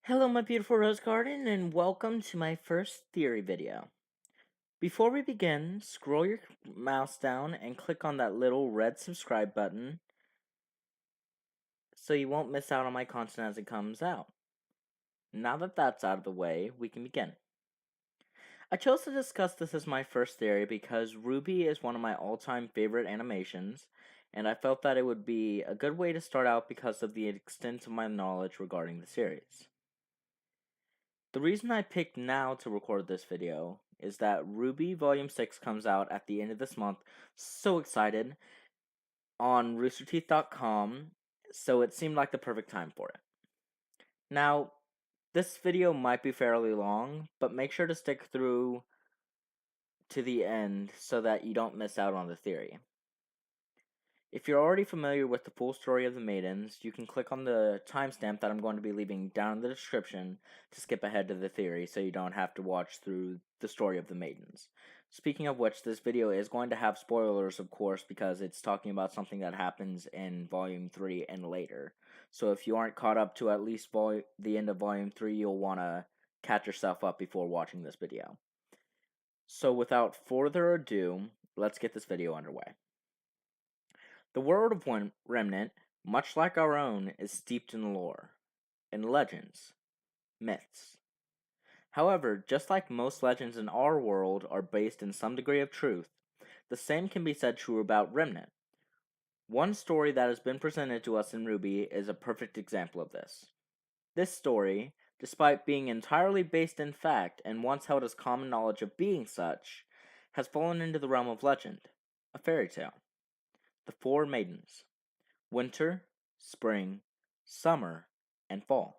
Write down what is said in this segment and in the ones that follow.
Hello my beautiful rose garden and welcome to my first theory video. Before we begin, scroll your mouse down and click on that little red subscribe button so you won't miss out on my content as it comes out. Now that that's out of the way, we can begin. I chose to discuss this as my first theory because RWBY is one of my all-time favorite animations, and I felt that it would be a good way to start out because of the extent of my knowledge regarding the series. The reason I picked now to record this video is that RWBY Volume 6 comes out at the end of this month. So excited on roosterteeth.com, so it seemed like the perfect time for it. Now, this video might be fairly long, but make sure to stick through to the end so that you don't miss out on the theory. If you're already familiar with the full story of the Maidens, you can click on the timestamp that I'm going to be leaving down in the description to skip ahead to the theory so you don't have to watch through the story of the Maidens. Speaking of which, this video is going to have spoilers, of course, because it's talking about something that happens in Volume 3 and later. So if you aren't caught up to at least the end of Volume 3, you'll want to catch yourself up before watching this video. So without further ado, let's get this video underway. The world of Remnant, much like our own, is steeped in lore, in legends, myths. However, just like most legends in our world are based in some degree of truth, the same can be said true about Remnant. One story that has been presented to us in RWBY is a perfect example of this. This story, despite being entirely based in fact and once held as common knowledge of being such, has fallen into the realm of legend, a fairy tale. The Four Maidens. Winter, spring, summer, and fall.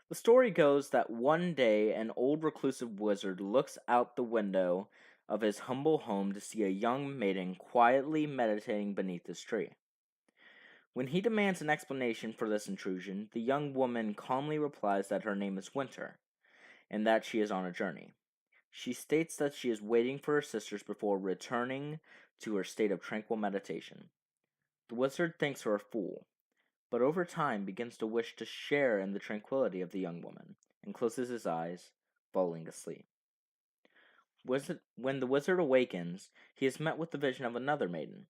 The story goes that one day an old reclusive wizard looks out the window of his humble home to see a young maiden quietly meditating beneath his tree. When he demands an explanation for this intrusion, the young woman calmly replies that her name is Winter, and that she is on a journey. She states that she is waiting for her sisters before returning to her state of tranquil meditation. The wizard thinks her a fool, but over time begins to wish to share in the tranquility of the young woman, and closes his eyes, falling asleep. When the wizard awakens, he is met with the vision of another maiden.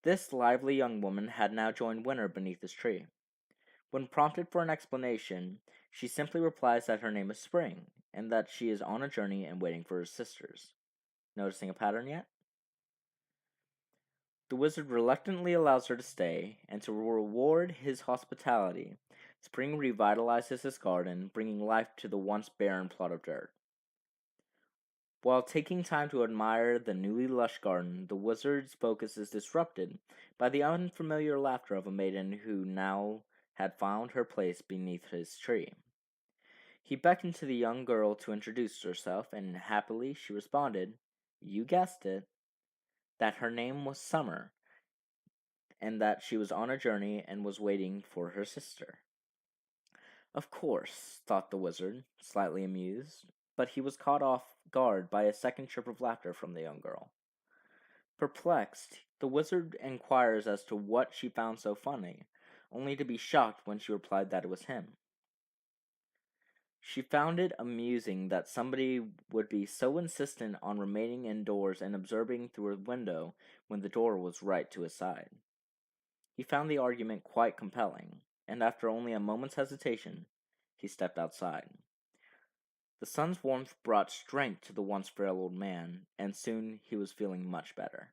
This lively young woman had now joined Winter beneath his tree. When prompted for an explanation, she simply replies that her name is Spring, and that she is on a journey and waiting for her sisters. Noticing a pattern yet? The wizard reluctantly allows her to stay, and to reward his hospitality, Spring revitalizes his garden, bringing life to the once barren plot of dirt. While taking time to admire the newly lush garden, the wizard's focus is disrupted by the unfamiliar laughter of a maiden who now had found her place beneath his tree. He beckoned to the young girl to introduce herself, and happily she responded, you guessed it, that her name was Summer, and that she was on a journey and was waiting for her sister. Of course, thought the wizard, slightly amused, but he was caught off guard by a second chirp of laughter from the young girl. Perplexed, the wizard inquires as to what she found so funny, only to be shocked when she replied that it was him. She found it amusing that somebody would be so insistent on remaining indoors and observing through a window when the door was right to his side. He found the argument quite compelling, and after only a moment's hesitation, he stepped outside. The sun's warmth brought strength to the once frail old man, and soon he was feeling much better.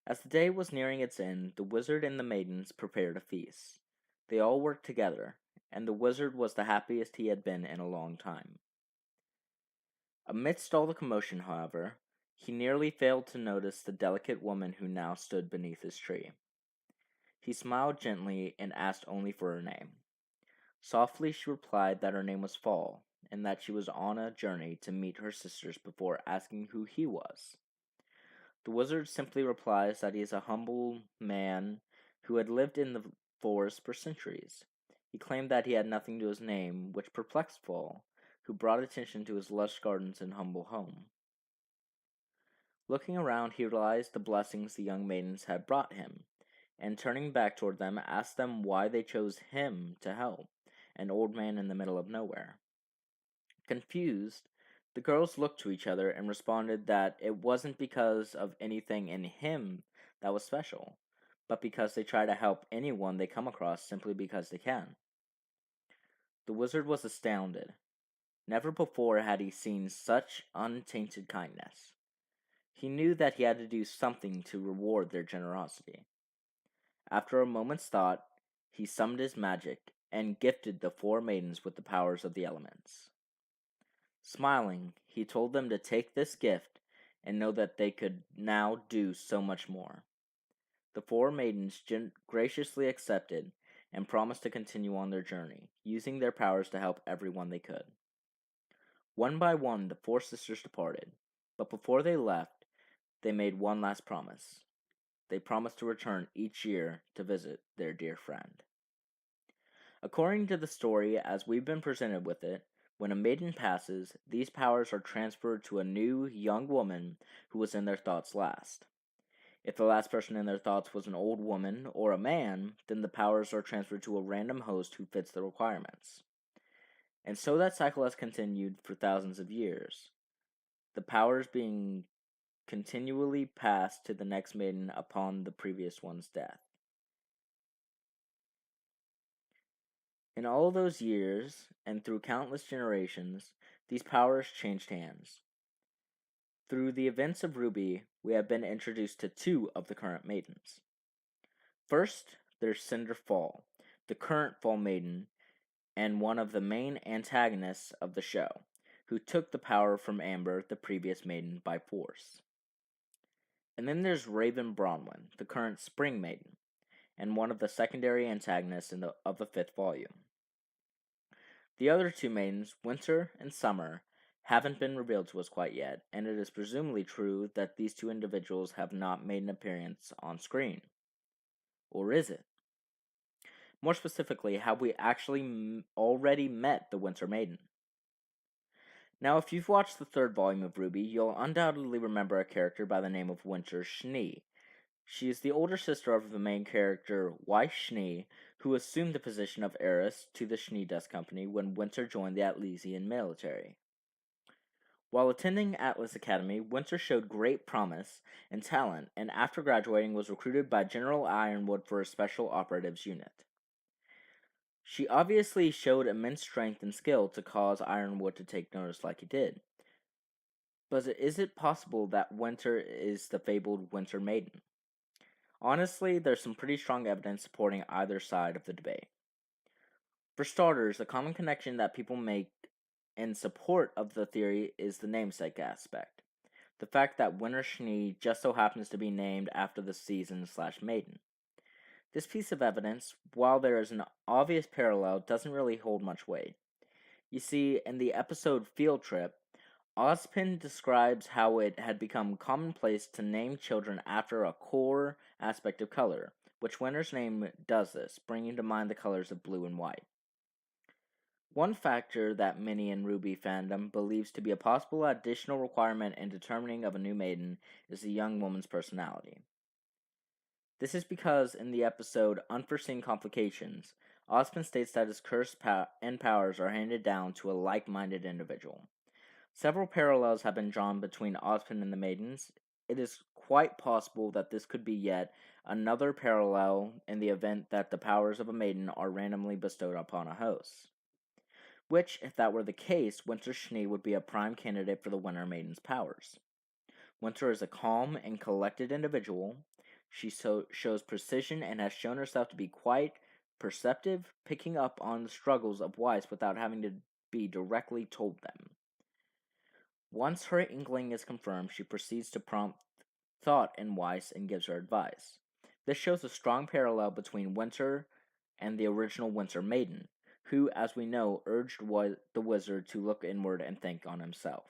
As the day was nearing its end, the wizard and the maidens prepared a feast. They all worked together, and the wizard was the happiest he had been in a long time. Amidst all the commotion, however, he nearly failed to notice the delicate woman who now stood beneath his tree. He smiled gently and asked only for her name. Softly she replied that her name was Fall, and that she was on a journey to meet her sisters before asking who he was. The wizard simply replies that he is a humble man who had lived in the forest for centuries. He claimed that he had nothing to his name, which perplexed Fall, who brought attention to his lush gardens and humble home. Looking around, he realized the blessings the young maidens had brought him, and turning back toward them, asked them why they chose him to help, an old man in the middle of nowhere. Confused, the girls looked to each other and responded that it wasn't because of anything in him that was special, but because they try to help anyone they come across simply because they can. The wizard was astounded. Never before had he seen such untainted kindness. He knew that he had to do something to reward their generosity. After a moment's thought, he summoned his magic and gifted the four maidens with the powers of the elements. Smiling, he told them to take this gift and know that they could now do so much more. The four maidens graciously accepted and promised to continue on their journey, using their powers to help everyone they could. One by one, the four sisters departed, but before they left, they made one last promise. They promised to return each year to visit their dear friend. According to the story as we've been presented with it, when a maiden passes, these powers are transferred to a new, young woman who was in their thoughts last. If the last person in their thoughts was an old woman or a man, then the powers are transferred to a random host who fits the requirements. And so that cycle has continued for thousands of years, the powers being continually passed to the next maiden upon the previous one's death. In all those years, and through countless generations, these powers changed hands. Through the events of RWBY, we have been introduced to two of the current maidens. First, there's Cinder Fall, the current Fall Maiden, and one of the main antagonists of the show, who took the power from Amber, the previous maiden, by force. And then there's Raven Bronwyn, the current Spring Maiden, and one of the secondary antagonists of the 5th volume. The other two maidens, Winter and Summer, haven't been revealed to us quite yet, and it is presumably true that these two individuals have not made an appearance on screen. Or is it? More specifically, have we actually already met the Winter Maiden? Now, if you've watched the 3rd volume of RWBY, you'll undoubtedly remember a character by the name of Winter Schnee. She is the older sister of the main character, Weiss Schnee, who assumed the position of heiress to the Schnee Dust Company when Winter joined the Atlesian military. While attending Atlas Academy, Winter showed great promise and talent, and after graduating was recruited by General Ironwood for a special operatives unit. She obviously showed immense strength and skill to cause Ironwood to take notice like he did. But is it possible that Winter is the fabled Winter Maiden? Honestly, there's some pretty strong evidence supporting either side of the debate. For starters, a common connection that people make in support of the theory is the namesake aspect. The fact that Winter Schnee just so happens to be named after the season/maiden. This piece of evidence, while there is an obvious parallel, doesn't really hold much weight. You see, in the episode Field Trip, Ozpin describes how it had become commonplace to name children after a core aspect of color, which Winter's name does this, bringing to mind the colors of blue and white. One factor that many in RWBY fandom believes to be a possible additional requirement in determining of a new maiden is the young woman's personality. This is because in the episode Unforeseen Complications, Ozpin states that his curse and powers are handed down to a like-minded individual. Several parallels have been drawn between Ozpin and the Maidens. It is quite possible that this could be yet another parallel in the event that the powers of a maiden are randomly bestowed upon a host. Which, if that were the case, Winter Schnee would be a prime candidate for the Winter Maiden's powers. Winter is a calm and collected individual. She shows precision and has shown herself to be quite perceptive, picking up on the struggles of Weiss without having to be directly told them. Once her inkling is confirmed, she proceeds to prompt thought in Weiss and gives her advice. This shows a strong parallel between Winter and the original Winter Maiden, who, as we know, urged the wizard to look inward and think on himself.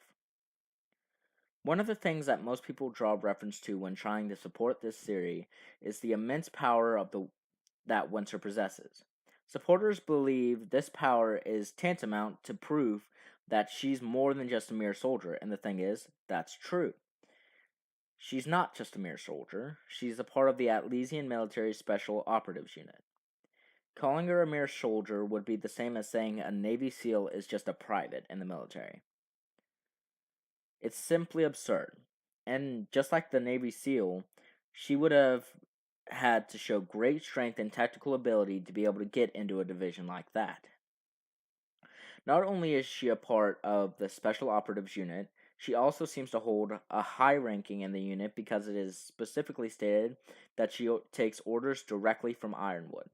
One of the things that most people draw reference to when trying to support this theory is the immense power that Winter possesses. Supporters believe this power is tantamount to proof that she's more than just a mere soldier, and the thing is, that's true. She's not just a mere soldier, she's a part of the Atlesian military special operatives unit. Calling her a mere soldier would be the same as saying a Navy SEAL is just a private in the military. It's simply absurd. And just like the Navy SEAL, she would have had to show great strength and tactical ability to be able to get into a division like that. Not only is she a part of the Special Operatives Unit, she also seems to hold a high ranking in the unit because it is specifically stated that she takes orders directly from Ironwood.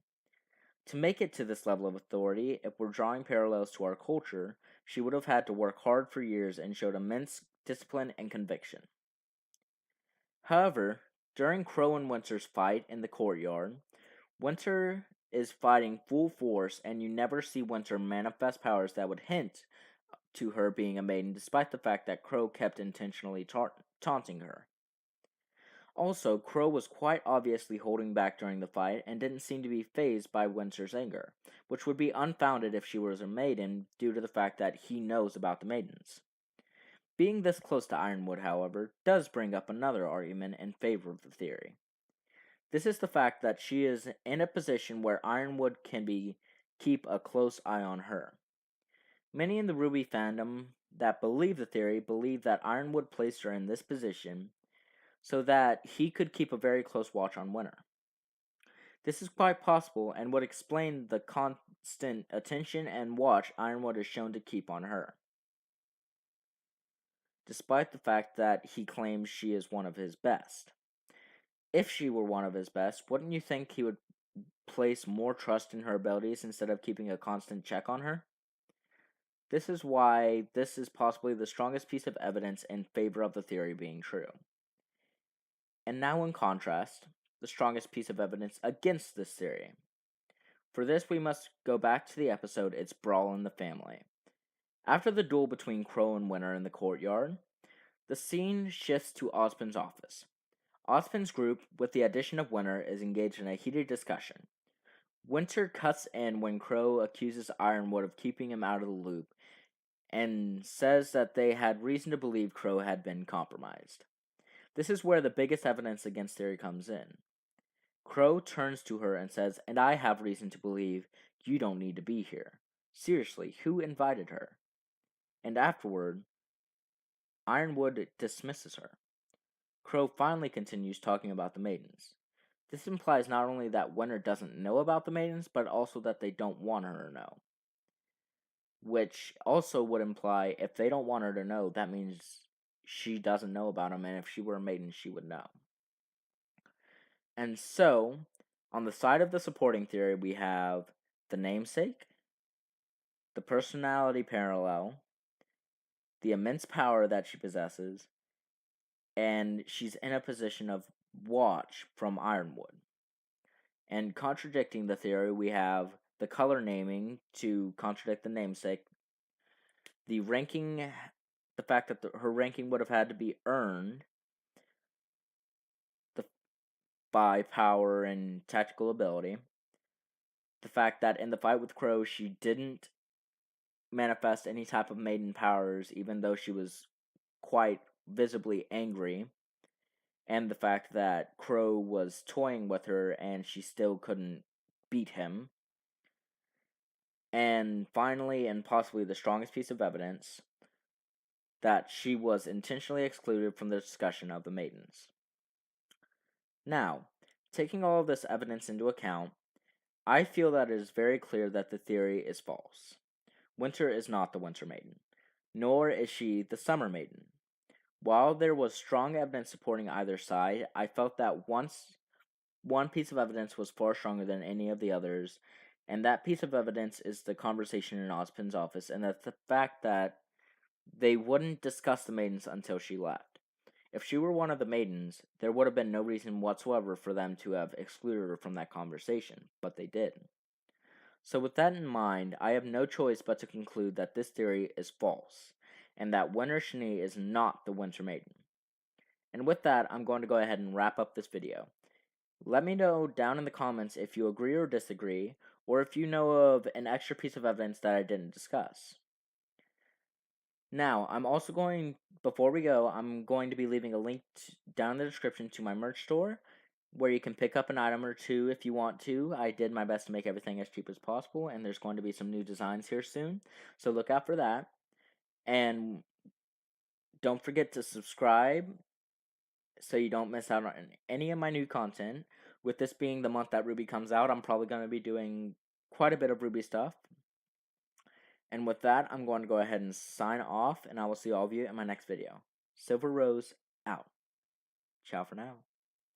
To make it to this level of authority, if we're drawing parallels to our culture, she would have had to work hard for years and showed immense discipline and conviction. However, during Crow and Winter's fight in the courtyard, Winter is fighting full force, and you never see Winter manifest powers that would hint to her being a maiden, despite the fact that Crow kept intentionally taunting her. Also, Crow was quite obviously holding back during the fight and didn't seem to be fazed by Winter's anger, which would be unfounded if she was a maiden due to the fact that he knows about the maidens. Being this close to Ironwood, however, does bring up another argument in favor of the theory. This is the fact that she is in a position where Ironwood can keep a close eye on her. Many in the RWBY fandom that believe the theory believe that Ironwood placed her in this position so that he could keep a very close watch on Winter. This is quite possible and would explain the constant attention and watch Ironwood is shown to keep on her, despite the fact that he claims she is one of his best. If she were one of his best, wouldn't you think he would place more trust in her abilities instead of keeping a constant check on her? This is why this is possibly the strongest piece of evidence in favor of the theory being true. And now, in contrast, the strongest piece of evidence against this theory. For this, we must go back to the episode It's Brawl in the Family. After the duel between Crow and Winter in the courtyard, the scene shifts to Ozpin's office. Ozpin's group, with the addition of Winter, is engaged in a heated discussion. Winter cuts in when Crow accuses Ironwood of keeping him out of the loop and says that they had reason to believe Crow had been compromised. This is where the biggest evidence against theory comes in. Crow turns to her and says, "And I have reason to believe you don't need to be here. Seriously, who invited her?" And afterward, Ironwood dismisses her. Crow finally continues talking about the Maidens. This implies not only that Winter doesn't know about the Maidens, but also that they don't want her to know. Which also would imply if they don't want her to know, that means she doesn't know about them, and if she were a maiden, she would know. And so, on the side of the supporting theory, we have the namesake, the personality parallel, the immense power that she possesses, and she's in a position of watch from Ironwood. And contradicting the theory, we have the color naming to contradict the namesake, the ranking, the fact that her ranking would have had to be earned by power and tactical ability, the fact that in the fight with Crow she didn't manifest any type of maiden powers even though she was quite visibly angry, and the fact that Crow was toying with her and she still couldn't beat him. And finally, and possibly the strongest piece of evidence, that she was intentionally excluded from the discussion of the Maidens. Now, taking all of this evidence into account, I feel that it is very clear that the theory is false. Winter is not the Winter Maiden, nor is she the Summer Maiden. While there was strong evidence supporting either side, I felt that one piece of evidence was far stronger than any of the others, and that piece of evidence is the conversation in Ozpin's office, and that's the fact that they wouldn't discuss the Maidens until she left. If she were one of the Maidens, there would have been no reason whatsoever for them to have excluded her from that conversation, but they did. So with that in mind, I have no choice but to conclude that this theory is false, and that Winter Shani is not the Winter Maiden. And with that, I'm going to go ahead and wrap up this video. Let me know down in the comments if you agree or disagree, or if you know of an extra piece of evidence that I didn't discuss. Now, before we go, I'm going to be leaving a link down in the description to my merch store, where you can pick up an item or two if you want to. I did my best to make everything as cheap as possible, and there's going to be some new designs here soon, so look out for that. And don't forget to subscribe so you don't miss out on any of my new content. With this being the month that RWBY comes out, I'm probably going to be doing quite a bit of RWBY stuff. And with that, I'm going to go ahead and sign off, and I will see all of you in my next video. Silver Rose out. Ciao for now.